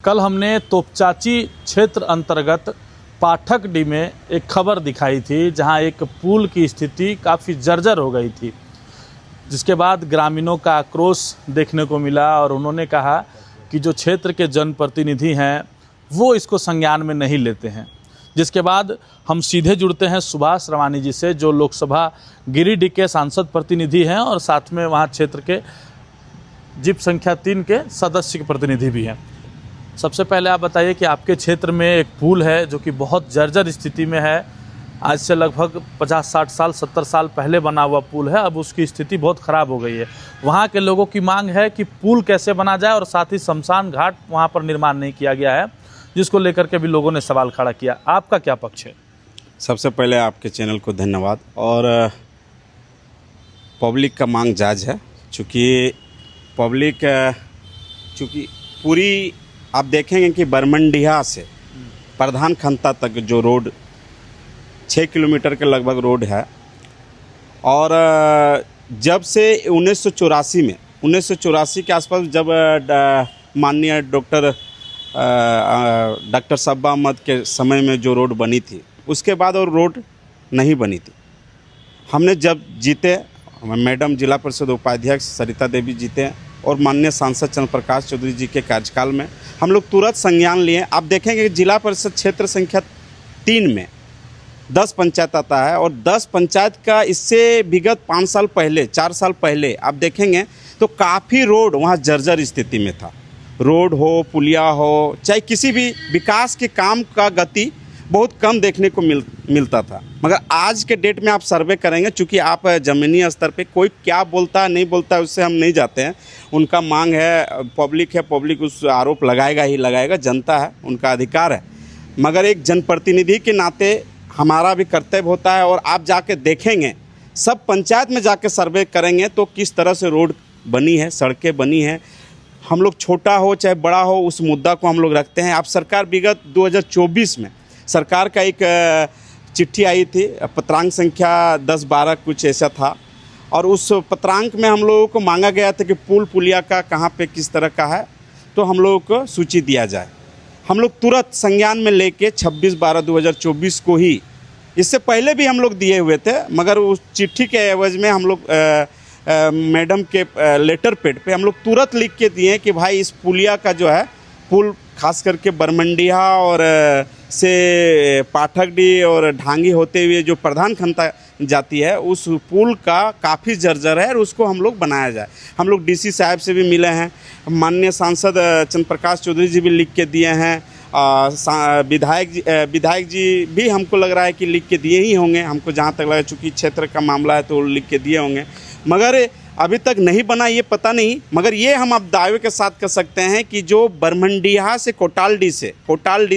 कल हमने तोपचाची क्षेत्र अंतर्गत पाठकडी में एक खबर दिखाई थी जहां एक पुल की स्थिति काफ़ी जर्जर हो गई थी, जिसके बाद ग्रामीणों का आक्रोश देखने को मिला और उन्होंने कहा कि जो क्षेत्र के जनप्रतिनिधि हैं वो इसको संज्ञान में नहीं लेते हैं। जिसके बाद हम सीधे जुड़ते हैं सुभाष रवानी जी से, जो लोकसभा गिरिडीह के सांसद प्रतिनिधि हैं और साथ में वहाँ क्षेत्र के जिप संख्या 3 के सदस्य के प्रतिनिधि भी हैं। सबसे पहले आप बताइए कि आपके क्षेत्र में एक पुल है जो कि बहुत जर्जर स्थिति में है। आज से लगभग 50-60 साल 70 साल पहले बना हुआ पुल है, अब उसकी स्थिति बहुत ख़राब हो गई है। वहाँ के लोगों की मांग है कि पुल कैसे बना जाए और साथ ही शमशान घाट वहाँ पर निर्माण नहीं किया गया है, जिसको लेकर के भी लोगों ने सवाल खड़ा किया। आपका क्या पक्ष है? सबसे पहले आपके चैनल को धन्यवाद। और पब्लिक का मांग जायज़ है, चूँकि पब्लिक पूरी आप देखेंगे कि बरमंडिया से प्रधान खंता तक जो रोड 6 किलोमीटर के लगभग रोड है, और जब से 1984 के आसपास जब माननीय डॉक्टर सब्बा अहमद के समय में जो रोड बनी थी, उसके बाद और रोड नहीं बनी थी। हमने जब जीते, मैडम जिला परिषद उपाध्यक्ष सरिता देवी जीते और माननीय सांसद चंद्र प्रकाश चौधरी जी के कार्यकाल में हम लोग तुरंत संज्ञान लिए। आप देखेंगे कि जिला परिषद क्षेत्र संख्या 3 में 10 पंचायत आता है, और 10 पंचायत का इससे विगत 5 साल पहले 4 साल पहले आप देखेंगे तो काफ़ी रोड वहाँ जर्जर स्थिति में था। रोड हो, पुलिया हो, चाहे किसी भी विकास के काम का गति बहुत कम देखने को मिलता था। मगर आज के डेट में आप सर्वे करेंगे, चूँकि आप ज़मीनी स्तर पे कोई क्या बोलता है नहीं बोलता है उससे हम नहीं जाते हैं। उनका मांग है, पब्लिक है, पब्लिक उस आरोप लगाएगा ही लगाएगा, जनता है, उनका अधिकार है। मगर एक जनप्रतिनिधि के नाते हमारा भी कर्तव्य होता है, और आप जाके देखेंगे सब पंचायत में जाके सर्वे करेंगे तो किस तरह से रोड बनी है, सड़कें बनी हैं। हम लोग छोटा हो चाहे बड़ा हो उस मुद्दा को हम लोग रखते हैं। आप सरकार विगत 2024 में सरकार का एक चिट्ठी आई थी, पत्रांक संख्या 10-12 कुछ ऐसा था, और उस पत्रांक में हम लोगों को मांगा गया था कि पुल पुलिया का कहाँ पे किस तरह का है तो हम लोगों को सूची दिया जाए। हम लोग तुरंत संज्ञान में लेके 26/12/2024 को ही, इससे पहले भी हम लोग दिए हुए थे, मगर उस चिट्ठी के एवज में हम लोग मैडम के लेटर पैड पे हम लोग तुरंत लिख के दिए कि भाई इस पुलिया का जो है पुल खास करके बरमंडिया और से पाठकडी और ढांगी होते हुए जो प्रधान खंता जाती है, उस पुल का काफ़ी जर्जर है और उसको हम लोग बनाया जाए। हम लोग डीसी साहब से भी मिले हैं, माननीय सांसद चंद्र प्रकाश चौधरी जी भी लिख के दिए हैं, विधायक जी भी हमको लग रहा है कि लिख के दिए ही होंगे, हमको जहाँ तक लगा, चूँकि क्षेत्र का मामला है तो लिख के दिए होंगे, मगर अभी तक नहीं बना ये पता नहीं। मगर ये हम अब दावे के साथ कर सकते हैं कि जो बरमंडिया से कोटालडी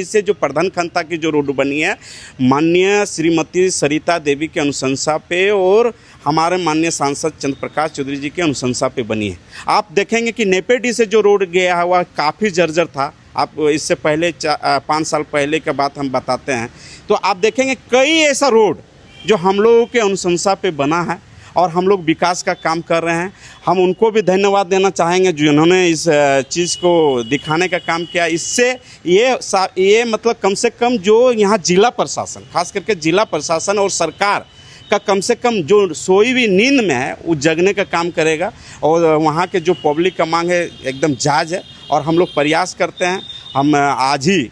से जो प्रधान खंता की जो रोड बनी है, माननीय श्रीमती सरिता देवी के अनुशंसा पे और हमारे माननीय सांसद चंद्र प्रकाश चौधरी जी के अनुशंसा पे बनी है। आप देखेंगे कि नेपेडी से जो रोड गया हुआ काफ़ी जर्जर था। आप इससे पहले 5 साल पहले का बात हम बताते हैं तो आप देखेंगे कई ऐसा रोड जो हम लोगों के अनुशंसा पे बना है और हम लोग विकास का काम कर रहे हैं। हम उनको भी धन्यवाद देना चाहेंगे जिन्होंने इस चीज़ को दिखाने का काम किया। इससे ये मतलब कम से कम जो यहाँ जिला प्रशासन, खास करके जिला प्रशासन और सरकार का कम से कम जो सोई हुई नींद में है वो जगने का काम करेगा। और वहाँ के जो पब्लिक का मांग है एकदम जायज़ है, और हम लोग प्रयास करते हैं। हम आज ही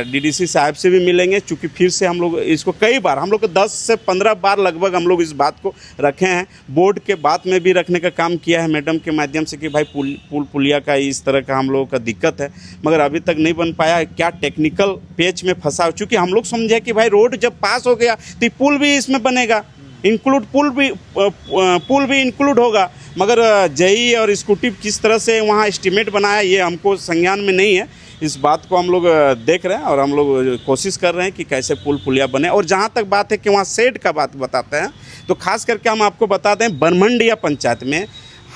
डीडीसी साहब से भी मिलेंगे, चूँकि फिर से हम लोग इसको कई बार, हम लोग 10 से 15 बार लगभग हम लोग इस बात को रखे हैं। बोर्ड के बात में भी रखने का काम किया है मैडम के माध्यम से कि भाई पुलिया का इस तरह का हम लोगों का दिक्कत है, मगर अभी तक नहीं बन पाया। क्या टेक्निकल पेच में फंसा, चूँकि हम लोग समझे कि भाई रोड जब पास हो गया तो पुल भी इसमें बनेगा, पुल भी इंक्लूड होगा, मगर जेई और स्कूटी किस तरह से वहाँ एस्टिमेट बनाया ये हमको संज्ञान में नहीं है। इस बात को हम लोग देख रहे हैं और हम लोग कोशिश कर रहे हैं कि कैसे पुल पुलिया बने। और जहाँ तक बात है कि वहाँ शेड का बात बताते हैं तो खास करके हम आपको बता दें, बरमंडिया पंचायत में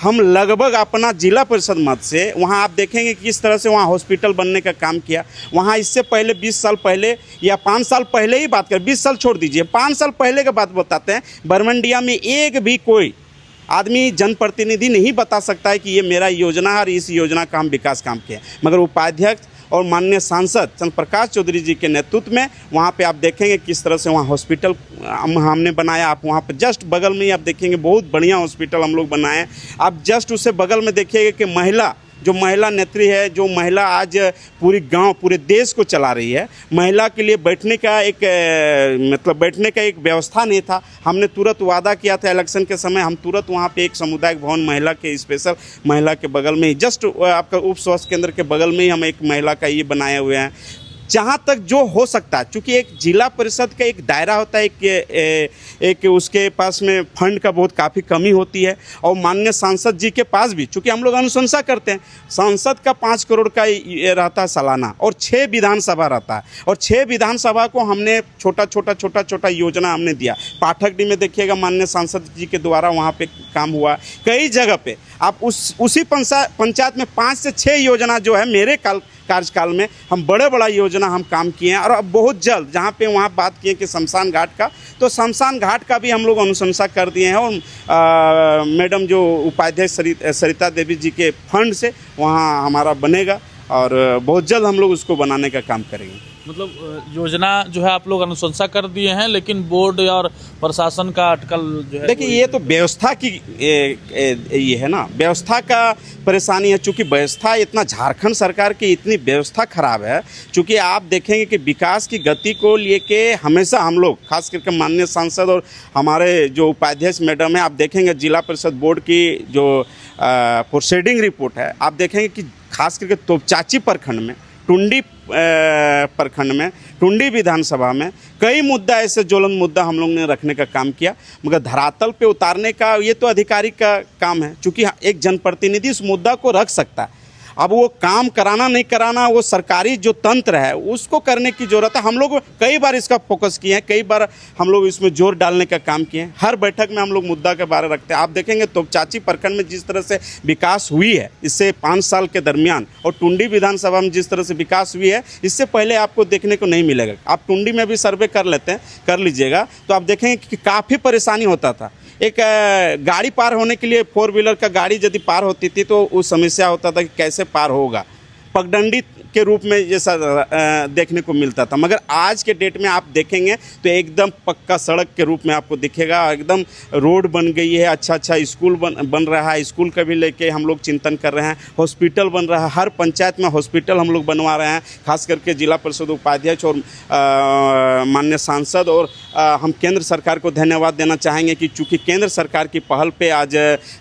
हम लगभग अपना जिला परिषद मत से वहाँ आप देखेंगे कि किस तरह से वहाँ हॉस्पिटल बनने का काम किया। वहाँ इससे पहले 20 साल पहले या 5 साल पहले ही बात करें, 20 साल छोड़ दीजिए, 5 साल पहले का बात बताते हैं, बरमंडिया में एक भी कोई आदमी जनप्रतिनिधि नहीं बता सकता है कि ये मेरा योजना है और इस योजना का हम विकास काम किया। मगर उपाध्यक्ष और माननीय सांसद चंद्र प्रकाश चौधरी जी के नेतृत्व में वहाँ पे आप देखेंगे किस तरह से वहाँ हॉस्पिटल हमने बनाया। आप वहाँ पे जस्ट बगल में ही आप देखेंगे बहुत बढ़िया हॉस्पिटल हम लोग बनाए हैं। आप जस्ट उससे बगल में देखिएगा कि महिला नेत्री है, जो महिला आज पूरी गांव पूरे देश को चला रही है, महिला के लिए बैठने का एक व्यवस्था नहीं था। हमने तुरंत वादा किया था इलेक्शन के समय, हम तुरंत वहां पे एक सामुदायिक भवन महिला के स्पेशल महिला के बगल में ही जस्ट आपका उप स्वास्थ्य केंद्र के बगल में ही हम एक महिला का ये बनाए हुए हैं। जहाँ तक जो हो सकता है, चूँकि एक जिला परिषद का एक दायरा होता है, एक उसके पास में फंड का बहुत काफ़ी कमी होती है। और माननीय सांसद जी के पास भी, चूँकि हम लोग अनुशंसा करते हैं, सांसद का 5 करोड़ का ये रहता है सालाना और 6 विधानसभा रहता है, और 6 विधानसभा को हमने छोटा योजना हमने दिया। पाठकडी में देखिएगा माननीय सांसद जी के द्वारा वहाँ पे काम हुआ। कई जगह पे आप उसी पंचायत में 5 से 6 योजना जो है मेरे कार्यकाल में हम बड़ा योजना हम काम किए हैं। और अब बहुत जल्द जहाँ पे वहाँ बात किए कि शमशान घाट का, तो शमशान घाट का भी हम लोग अनुशंसा कर दिए हैं। और मैडम जो उपाध्यक्ष सरिता देवी जी के फंड से वहाँ हमारा बनेगा और बहुत जल्द हम लोग उसको बनाने का काम करेंगे। मतलब योजना जो है आप लोग अनुशंसा कर दिए हैं, लेकिन बोर्ड और प्रशासन का अटकल जो है, देखिए ये तो व्यवस्था की ये है ना, व्यवस्था का परेशानी है। चूँकि व्यवस्था इतना झारखंड सरकार की इतनी व्यवस्था खराब है। चूँकि आप देखेंगे कि विकास की गति को लेके हमेशा हम लोग खास करके माननीय सांसद और हमारे जो उपाध्यक्ष मैडम है, आप देखेंगे जिला परिषद बोर्ड की जो प्रोसीडिंग रिपोर्ट है, आप देखेंगे कि खास करके तोपचाची प्रखंड में, टुंडी प्रखंड में, टुंडी विधानसभा में कई मुद्दा ऐसे ज्वलंत मुद्दा हम लोग ने रखने का काम किया, मगर धरातल पे उतारने का ये तो अधिकारी का काम है। चूँकि एक जनप्रतिनिधि इस मुद्दा को रख सकता है, अब वो काम कराना नहीं कराना वो सरकारी जो तंत्र है उसको करने की ज़रूरत है। हम लोग कई बार इसका फोकस किए हैं, कई बार हम लोग इसमें जोर डालने का काम किए हैं। हर बैठक में हम लोग मुद्दा के बारे रखते हैं। आप देखेंगे तोपचाची प्रखंड में जिस तरह से विकास हुई है इससे 5 साल के दरमियान, और टुंडी विधानसभा में जिस तरह से विकास हुई है इससे पहले आपको देखने को नहीं मिलेगा। आप टुंडी में भी सर्वे कर लीजिएगा तो आप देखेंगे कि काफ़ी परेशानी होता था। एक गाड़ी पार होने के लिए 4 व्हीलर का गाड़ी यदि पार होती थी तो उस समस्या होता था कि कैसे पार होगा, पगडंडी के रूप में जैसा देखने को मिलता था। मगर आज के डेट में आप देखेंगे तो एकदम पक्का सड़क के रूप में आपको दिखेगा, एकदम रोड बन गई है, अच्छा स्कूल बन रहा है। स्कूल का भी लेके हम लोग चिंतन कर रहे हैं। हॉस्पिटल बन रहा है, हर पंचायत में हॉस्पिटल हम लोग बनवा रहे हैं। खास करके जिला परिषद उपाध्यक्ष और माननीय सांसद और हम केंद्र सरकार को धन्यवाद देना चाहेंगे कि चूँकि केंद्र सरकार की पहल पे आज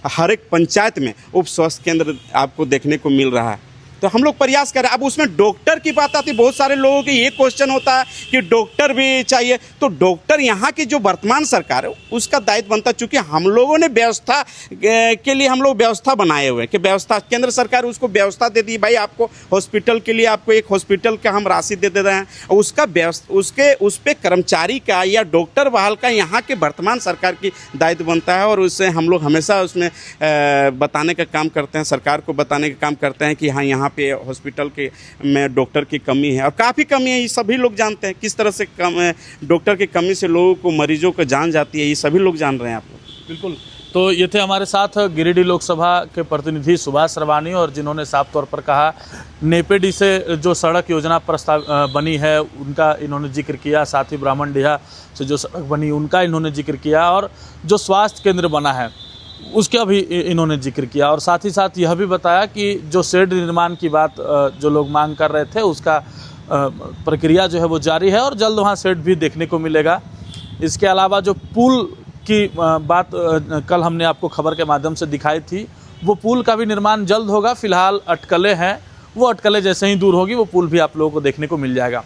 हर एक पंचायत में उप स्वास्थ्य केंद्र आपको देखने को मिल रहा है। तो हम लोग प्रयास करें। अब उसमें डॉक्टर की बात आती है, बहुत सारे लोगों की ये क्वेश्चन होता है कि डॉक्टर भी चाहिए। तो डॉक्टर यहाँ की जो वर्तमान सरकार है उसका दायित्व बनता है, चूँकि हम लोगों ने व्यवस्था के लिए हम लोग व्यवस्था बनाए हुए हैं कि व्यवस्था केंद्र सरकार उसको व्यवस्था दे दी, भाई आपको हॉस्पिटल के लिए आपको एक हॉस्पिटल का हम राशि दे रहे हैं, और उसका उस पर कर्मचारी का या डॉक्टर बहाल का यहाँ के वर्तमान सरकार की दायित्व बनता है। और उससे हम लोग हमेशा उसमें बताने का काम करते हैं, सरकार को बताने का काम करते हैं कि हाँ यहाँ पे हॉस्पिटल के में डॉक्टर की कमी है, और काफ़ी कमी है। ये सभी लोग जानते हैं किस तरह से डॉक्टर की कमी से लोगों को, मरीजों को जान जाती है, ये सभी लोग जान रहे हैं आप लोग। बिल्कुल। तो ये थे हमारे साथ गिरिडीह लोकसभा के प्रतिनिधि सुभाष सरवानी, और जिन्होंने साफ तौर पर कहा नेपेडी से जो सड़क योजना प्रस्ताव बनी है उनका इन्होंने जिक्र किया, साथ ही ब्राह्मणडीहा से जो सड़क बनी उनका इन्होंने जिक्र किया, और जो स्वास्थ्य केंद्र बना है उसका भी इन्होंने जिक्र किया। और साथ ही साथ यह भी बताया कि जो शेड निर्माण की बात जो लोग मांग कर रहे थे उसका प्रक्रिया जो है वो जारी है, और जल्द वहाँ शेड भी देखने को मिलेगा। इसके अलावा जो पुल की बात कल हमने आपको खबर के माध्यम से दिखाई थी, वो पुल का भी निर्माण जल्द होगा। फिलहाल अटकलें हैं, वो अटकलें जैसे ही दूर होगी वो पुल भी आप लोगों को देखने को मिल जाएगा।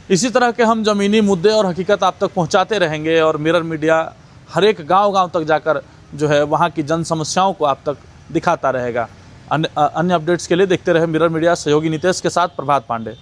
इसी तरह के हम ज़मीनी मुद्दे और हकीकत आप तक पहुँचाते रहेंगे, और मिरर मीडिया हर एक गाँव तक जाकर जो है वहाँ की जन समस्याओं को आप तक दिखाता रहेगा। अन्य अपडेट्स के लिए देखते रहे मिरर मीडिया। सहयोगी नितेश के साथ प्रभात पांडे।